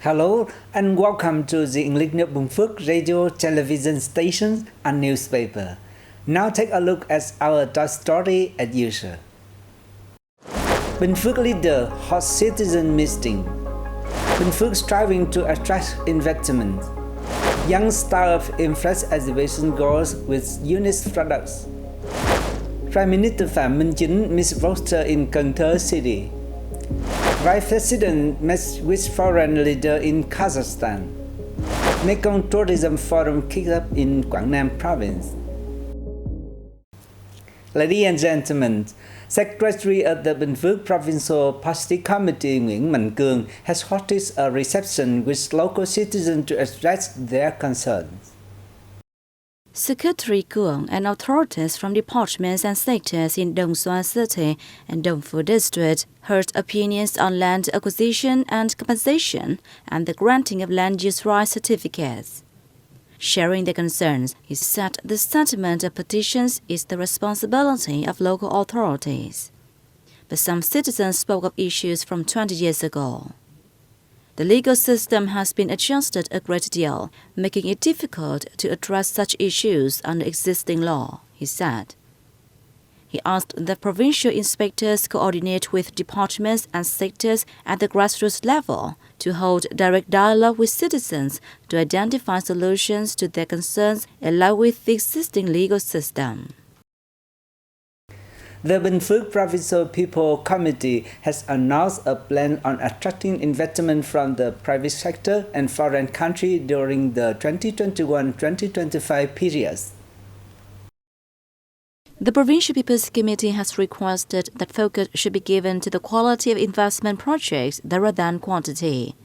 Hello and welcome to the English Nước Bình Phước radio, television station and newspaper. Now take a look at our top story as usual. Binh Phuoc leader hosts citizen meeting. Binh Phuoc striving to attract investment. Young startup impress exhibition goals with unique products. Prime Minister Phạm Minh Chính meets voter in Cần Thơ city. Vice President met with foreign leader in Kazakhstan. Mekong Tourism Forum kicked up in Quảng Nam province. Ladies and gentlemen, Secretary of the Binh Phuoc Provincial Party Committee Nguyễn Mạnh Cường has hosted a reception with local citizens to address their concerns. Secretary Cường and authorities from departments and sectors in Đồng Xoài City and Đồng Phú District heard opinions on land acquisition and compensation and the granting of land use rights certificates. Sharing their concerns, he said the settlement of petitions is the responsibility of local authorities. But some citizens spoke of issues from 20 years ago. The legal system has been adjusted a great deal, making it difficult to address such issues under existing law, he said. He asked that provincial inspectors coordinate with departments and sectors at the grassroots level to hold direct dialogue with citizens to identify solutions to their concerns in line with the existing legal system. The Binh Phuoc Provincial People Committee has announced a plan on attracting investment from the private sector and foreign countries during the 2021-2025 periods. The Provincial People's Committee has requested that focus should be given to the quality of investment projects rather than quantity.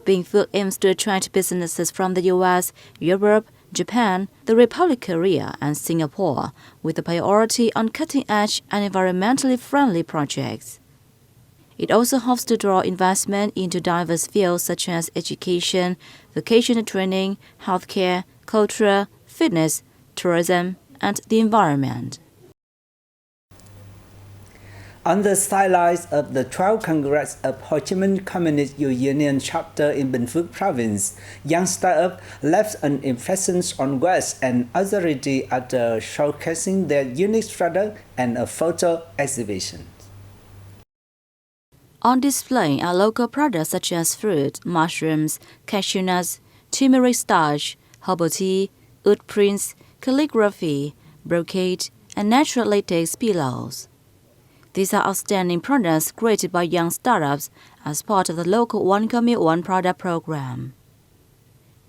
Binh Phuoc aims to attract businesses from the US, Europe, Japan, the Republic of Korea, and Singapore, with a priority on cutting-edge and environmentally friendly projects. It also hopes to draw investment into diverse fields such as education, vocational training, healthcare, culture, fitness, tourism, and the environment. On the sidelines of the 12th Congress of Ho Chi Minh Communist Union chapter in Binh Phuoc Province, young startups left an impression on West and authority after showcasing their unique product and a photo exhibition. On display are local products such as fruit, mushrooms, cashew nuts, turmeric starch, herbal tea, wood prints, calligraphy, brocade, and natural latex pillows. These are outstanding products created by young startups as part of the local One Commute One Product program.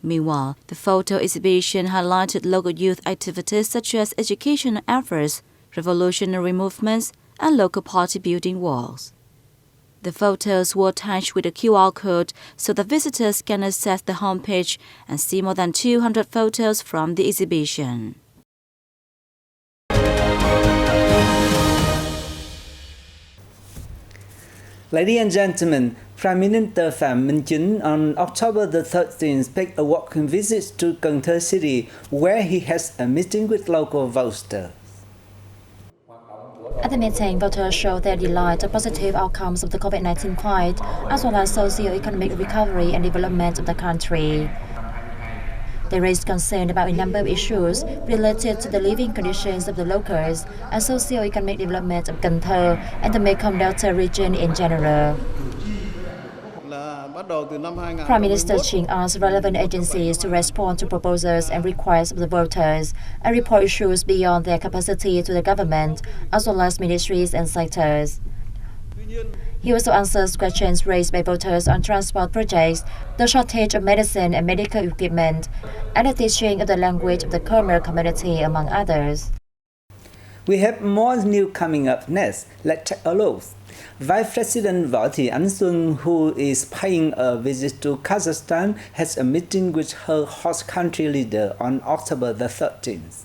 Meanwhile, the photo exhibition highlighted local youth activities such as educational efforts, revolutionary movements, and local party building works. The photos were attached with a QR code so that visitors can access the homepage and see more than 200 photos from the exhibition. Ladies and gentlemen, Prime Minister Phạm Minh Chính on October the 13th paid a walking visit to Cần Thơ city where he has a meeting with local voters. At the meeting, voters showed their delight at positive outcomes of the COVID-19 fight, as well as socio-economic recovery and development of the country. They raised concern about a number of issues related to the living conditions of the locals and socio-economic development of Cần Thơ and the Mekong Delta region in general. Prime Minister Truyền asked relevant agencies to respond to proposals and requests of the voters and report issues beyond their capacity to the government, as well as ministries and sectors. He also answers questions raised by voters on transport projects, the shortage of medicine and medical equipment, and the teaching of the language of the Khmer community, among others. We have more news coming up next. Let's take a look. Vice President Võ Thị Ánh Xuân, who is paying a visit to Kazakhstan, has a meeting with her host country leader on October the 13th.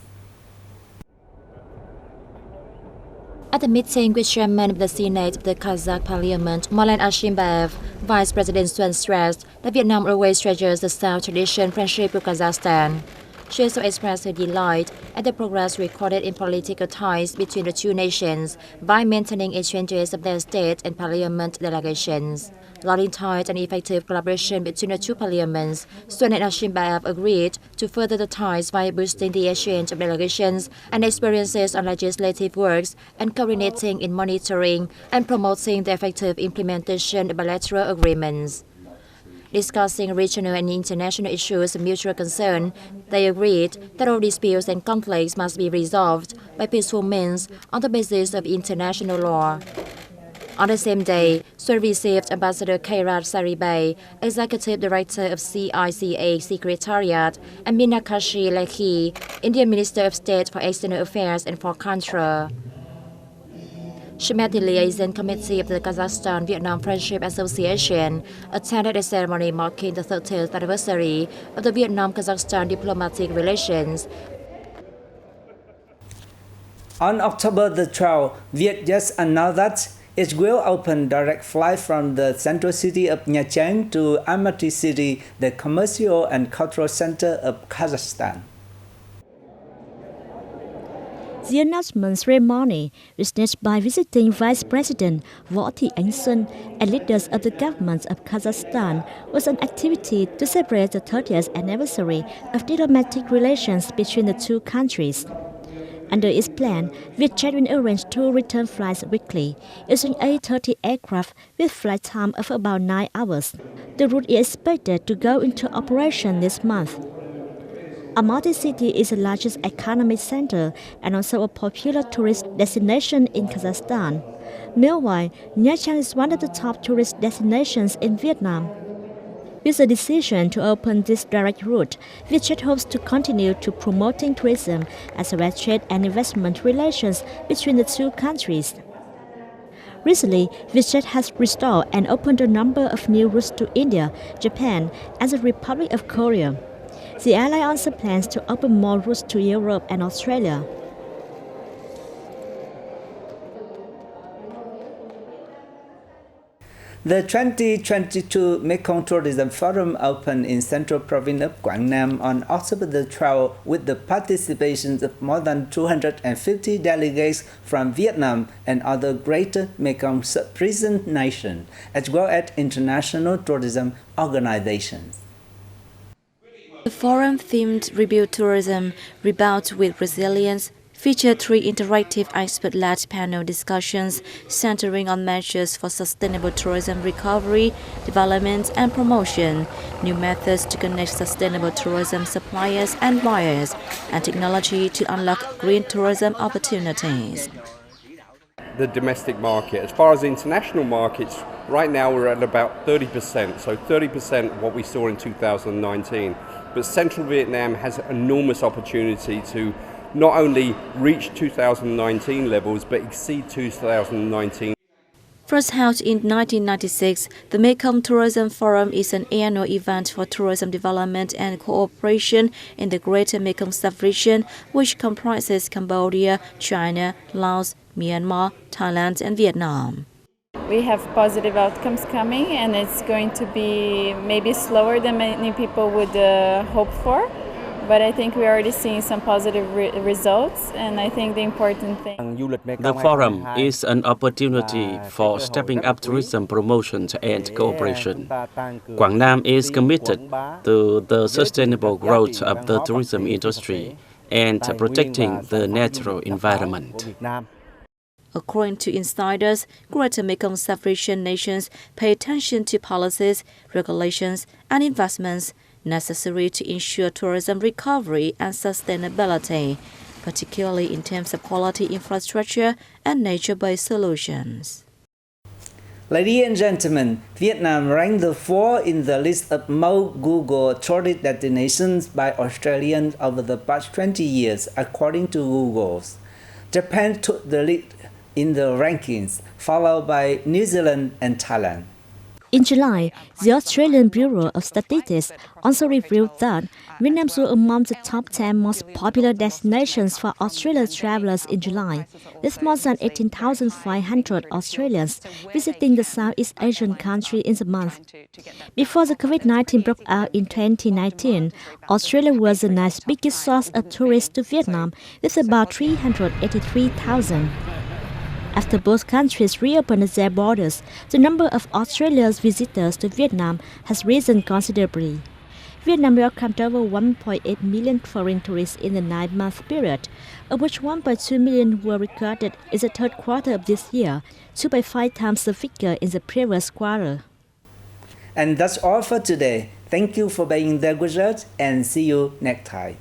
At the meeting with Chairman of the Senate of the Kazakh Parliament, Molan Ashimbaev, Vice President Xuân stressed that Vietnam always treasures the South tradition friendship with Kazakhstan. She also expressed her delight at the progress recorded in political ties between the two nations by maintaining exchanges of their state and parliament delegations. Lauding tight and effective collaboration between the two parliaments, Xuân and Ashimbaev agreed to further the ties by boosting the exchange of delegations and experiences on legislative works and coordinating in monitoring and promoting the effective implementation of bilateral agreements. Discussing regional and international issues of mutual concern, they agreed that all disputes and conflicts must be resolved by peaceful means on the basis of international law. On the same day, Xuân received Ambassador Khairat Saribay, Executive Director of CICA Secretariat, and Minakashi Lekhi, Indian Minister of State for External Affairs and for Contra. She met the Liaison Committee of the Kazakhstan-Vietnam Friendship Association, attended a ceremony marking the 30th anniversary of the Vietnam-Kazakhstan diplomatic relations. On October the 12th, VietJet announced that it will open direct flight from the central city of Nha Trang to Almaty City, the commercial and cultural center of Kazakhstan. The announcement ceremony, witnessed by visiting Vice President Võ Thị Ánh Xuân and leaders of the government of Kazakhstan, was an activity to celebrate the 30th anniversary of diplomatic relations between the two countries. Under its plan, VietJet will arrange 2 return flights weekly, using A30 aircraft with flight time of about 9 hours. The route is expected to go into operation this month. Almaty City is the largest economic center and also a popular tourist destination in Kazakhstan. Meanwhile, Nha Trang is one of the top tourist destinations in Vietnam. With the decision to open this direct route, VietJet hopes to continue to promoting tourism as well as trade and investment relations between the two countries. Recently, VietJet has restored and opened a number of new routes to India, Japan, and the Republic of Korea. The airline also plans to open more routes to Europe and Australia. The 2022 Mekong Tourism Forum opened in Central Province of Quảng Nam on October the 12th with the participation of more than 250 delegates from Vietnam and other Greater Mekong sub-region nations, as well as international tourism organizations. The forum themed Rebuild Tourism, Rebound with Resilience, featured 3 interactive expert-led panel discussions centering on measures for sustainable tourism recovery, development and promotion, new methods to connect sustainable tourism suppliers and buyers, and technology to unlock green tourism opportunities. The domestic market. As far as international markets, right now we're at about 30%, so 30% of what we saw in 2019. But Central Vietnam has enormous opportunity to not only reach 2019 levels, but exceed 2019. First held in 1996, the Mekong Tourism Forum is an annual event for tourism development and cooperation in the Greater Mekong Sub-region, which comprises Cambodia, China, Laos, Myanmar, Thailand and Vietnam. We have positive outcomes coming, and it's going to be maybe slower than many people would hope for. But I think we're already seeing some positive results, and I think the important thing... The forum is an opportunity for stepping up tourism promotion and cooperation. Quảng Nam is committed to the sustainable growth of the tourism industry and protecting the natural environment. According to insiders, Greater Mekong Sub-region nations pay attention to policies, regulations, and investments necessary to ensure tourism recovery and sustainability, particularly in terms of quality infrastructure and nature-based solutions. Ladies and gentlemen, Vietnam ranked the 4th in the list of most Google tourist destinations by Australians over the past 20 years, according to Google. Japan took the lead in the rankings, followed by New Zealand and Thailand. In July, the Australian Bureau of Statistics also revealed that Vietnam was among the top 10 most popular destinations for Australian travelers in July, with more than 18,500 Australians visiting the Southeast Asian country in the month. Before the COVID-19 broke out in 2019, Australia was the ninth biggest source of tourists to Vietnam, with about 383,000. After both countries reopened their borders, the number of Australia's visitors to Vietnam has risen considerably. Vietnam welcomed over 1.8 million foreign tourists in the 9-month period, of which 1.2 million were recorded in the third quarter of this year, 2.5 times the figure in the previous quarter. And that's all for today. Thank you for being there with us and see you next time.